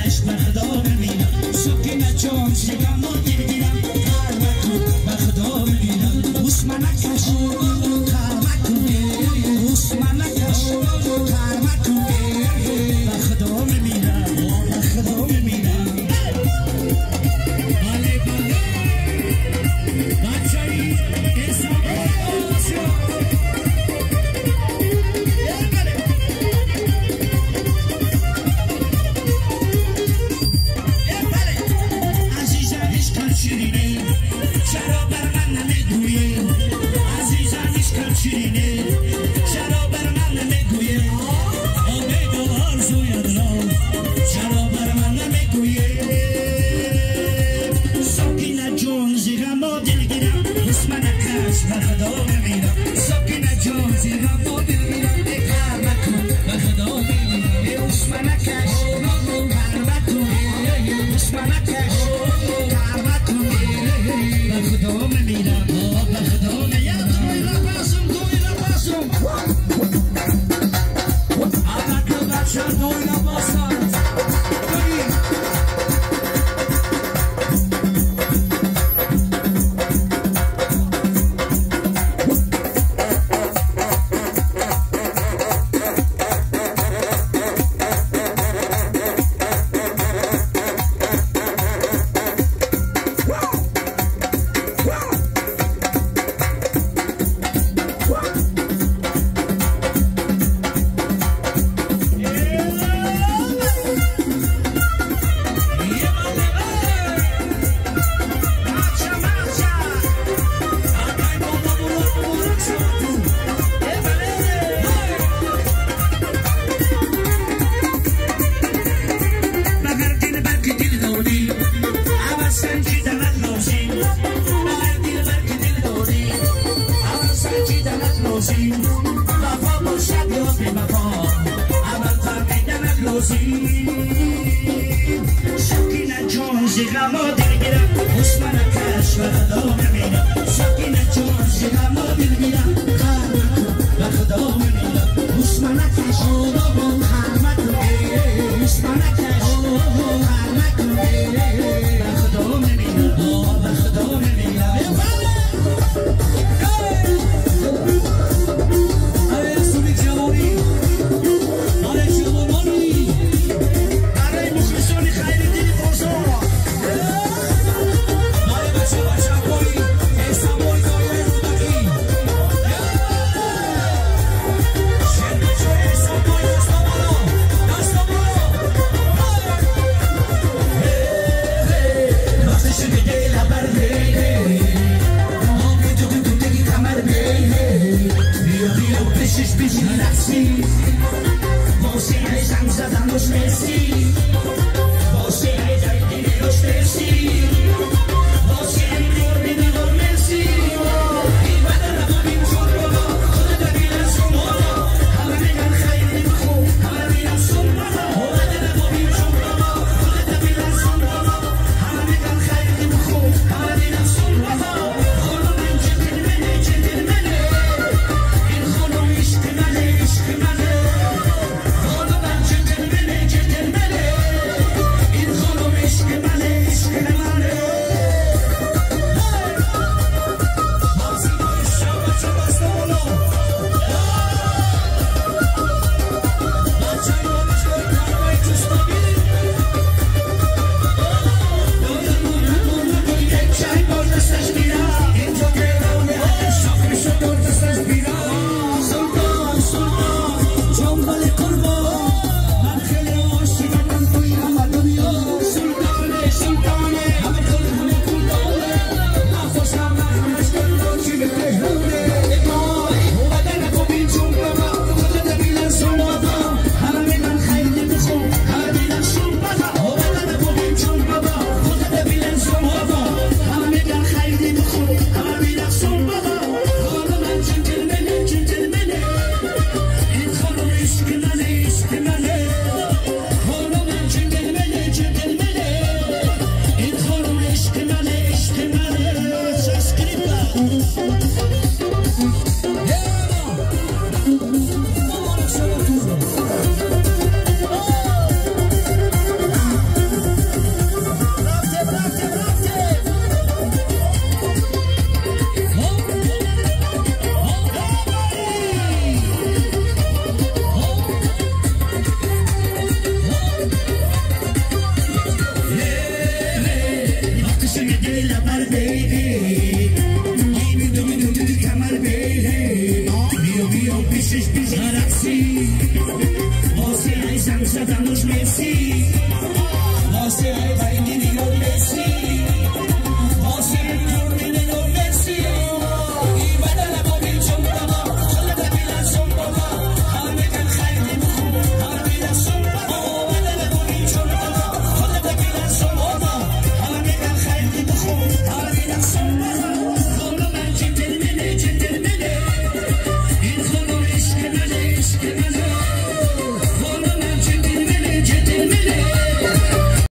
کش به خدا ببینم سکینه جان شکم و دلگیرم کارمکو به خدا ببینم عثمانکش کارمکو عثمانکش کارمکو به خدا ببینم به خدا ببینم بله بله بچه‌ای شیرینه چرا بر من نمیگویه امید و آرزوی دلم چرا بر من نمیگویه سکینه جون زیرم و دلگیرم عثمانکش به خدا بمیرم سکینه جون زیرم و دلگیرم کار مکن به خدا بمیرم عثمانکش کار مکن عثمانکش کار مکن به خدا بمیرم به خدا بمیرم سکینه جون زیرم و دلگیرم عثمانکش به خدا بمیرم سکینه جون زیرم و دلگیرم کار مکن به خدا بمیرم عثمانکش کار مکن عثمانکش کار مکن به خدا بمیرم به خدا بمیرم Gentlemen یا پیشش پیش هرکسی آسی ایزم زدن روش مرسی